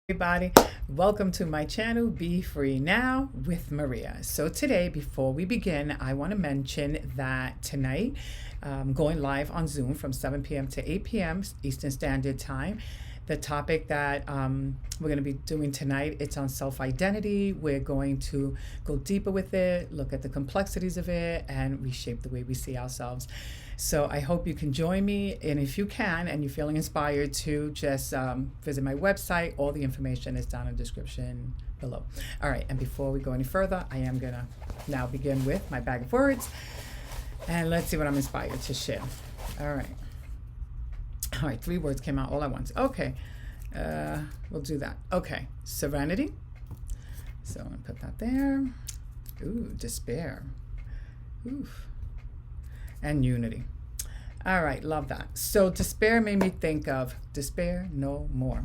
Everybody, welcome to my channel, Be Free Now with Maria. So today, before we begin, I want to mention that tonight, going live on Zoom from 7 p.m. to 8 p.m. Eastern Standard Time. The topic that we're going to be doing tonight, it's on self-identity. We're going to go deeper with it, look at the complexities of it, and reshape the way we see ourselves. So I hope you can join me, and if you can, and you're feeling inspired to, just visit my website. All the information is down in the description below. All right, and before we go any further, I am going to now begin with my bag of words, and let's see what I'm inspired to share. All right, 3 words came out all at once. Okay, we'll do that. Okay, serenity. So I'm going to put that there. Ooh, despair. Oof. And unity. All right, love that. So despair made me think of despair no more.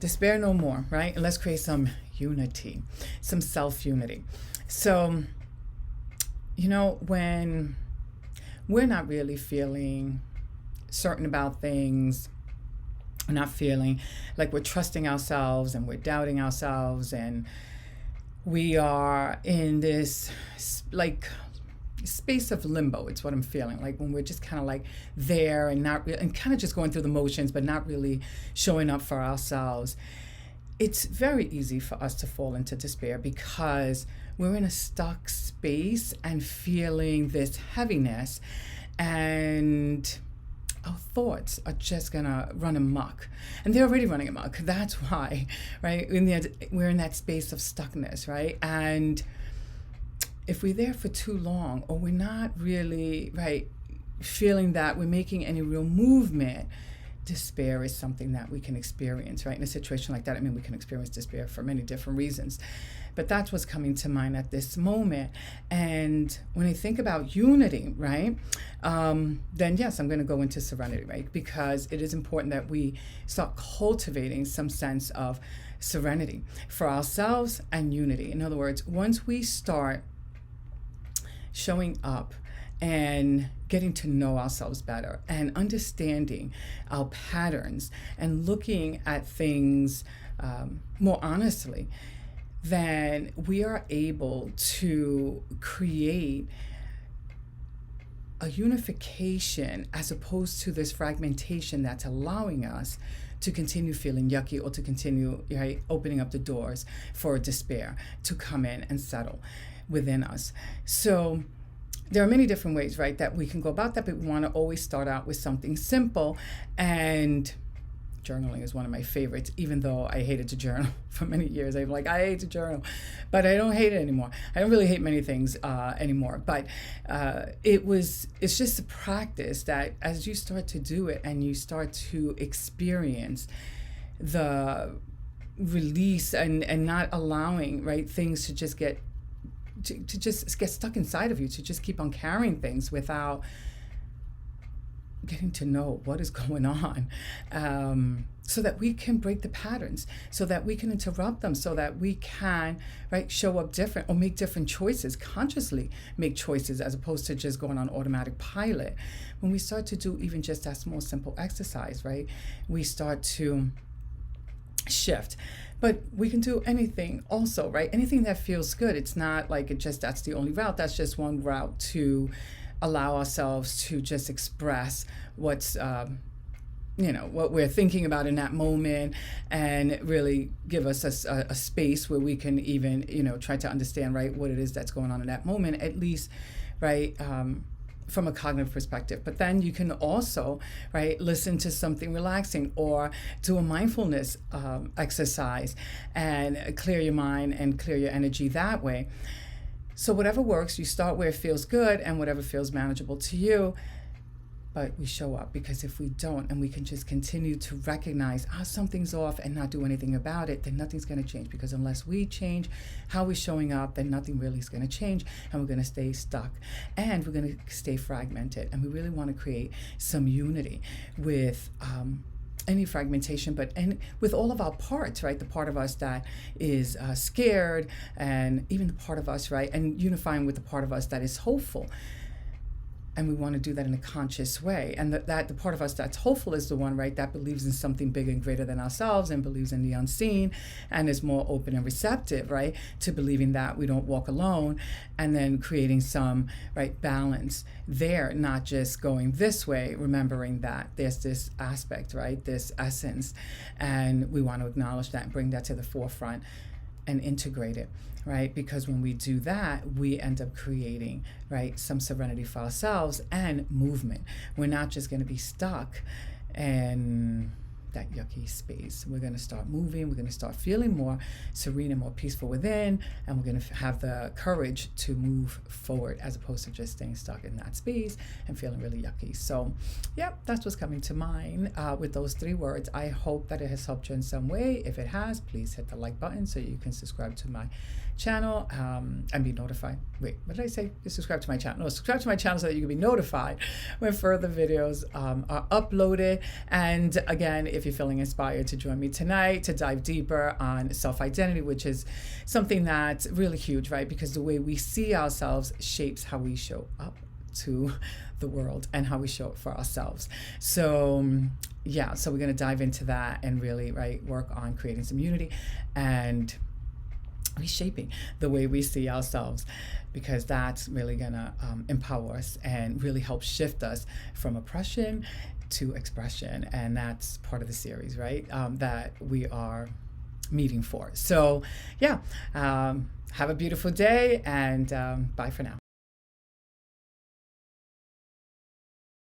Despair no more, right? And let's create some unity, some self-unity. So, when we're not really feeling certain about things, we're not feeling like we're trusting ourselves and we're doubting ourselves, and we are in this space of limbo. It's what I'm feeling like, when we're just kind of like there and not and kind of just going through the motions, but not really showing up for ourselves. It's very easy for us to fall into despair because we're in a stuck space and feeling this heaviness, and our thoughts are just gonna run amok, and they're already running amok. That's why, right? We're in that space of stuckness, right? And if we're there for too long, or we're not really, right, feeling that we're making any real movement, despair is something that we can experience, right? In a situation like that, we can experience despair for many different reasons. But that's what's coming to mind at this moment. And when I think about unity, right, then yes, I'm going to go into serenity, right? Because it is important that we start cultivating some sense of serenity for ourselves and unity. In other words, once we start showing up and getting to know ourselves better and understanding our patterns and looking at things more honestly, then we are able to create a unification as opposed to this fragmentation that's allowing us to continue feeling yucky, or to continue, right, opening up the doors for despair to come in and settle within us. So there are many different ways, right, that we can go about that, but we want to always start out with something simple. And journaling is one of my favorites, even though I hated to journal for many years. I'm like, I hate to journal, but I don't hate it anymore. I don't really hate many things anymore, but it's just a practice that as you start to do it and you start to experience the release and not allowing, right, things to just get stuck inside of you, to just keep on carrying things without getting to know what is going on, so that we can break the patterns, so that we can interrupt them, so that we can, right, show up different or make different choices, consciously make choices, as opposed to just going on automatic pilot. When we start to do even just that small simple exercise, right, we start to shift. But we can do anything also, right? Anything that feels good. It's not like that's the only route. That's just one route to allow ourselves to just express what's, what we're thinking about in that moment, and really give us a space where we can even, try to understand, right, what it is that's going on in that moment, at least, right, from a cognitive perspective. But then you can also, right, listen to something relaxing, or do a mindfulness exercise and clear your mind and clear your energy that way. So whatever works, you start where it feels good and whatever feels manageable to you. But we show up, because if we don't, and we can just continue to recognize something's off and not do anything about it, then nothing's going to change. Because unless we change how we're showing up, then nothing really is going to change, and we're going to stay stuck, and we're going to stay fragmented. And we really want to create some unity with any fragmentation, but with all of our parts, right? The part of us that is scared, and even the part of us, right, and unifying with the part of us that is hopeful. And we want to do that in a conscious way. And that the part of us that's hopeful is the one, right, that believes in something bigger and greater than ourselves and believes in the unseen and is more open and receptive, right, to believing that we don't walk alone, and then creating some, right, balance there, not just going this way, remembering that there's this aspect, right, this essence, and we want to acknowledge that and bring that to the forefront and integrate it, right? Because when we do that, we end up creating, right, some serenity for ourselves and movement. We're not just going to be stuck in that yucky space. We're going to start moving. We're going to start feeling more serene and more peaceful within, and we're going to have the courage to move forward as opposed to just staying stuck in that space and feeling really yucky. So, yep, that's what's coming to mind with those 3 words. I hope that it has helped you in some way. If it has, please hit the like button so you can subscribe to my channel and be notified. Wait, what did I say? You subscribe to my channel. No, subscribe to my channel so that you can be notified when further videos are uploaded. And again, if you're feeling inspired to join me tonight to dive deeper on self-identity, which is something that's really huge, right? Because the way we see ourselves shapes how we show up to the world and how we show up for ourselves. So yeah, so we're going to dive into that and really, right, work on creating some unity and reshaping the way we see ourselves, because that's really gonna empower us and really help shift us from oppression to expression. And that's part of the series, right, that we are meeting for. So yeah, have a beautiful day, and bye for now.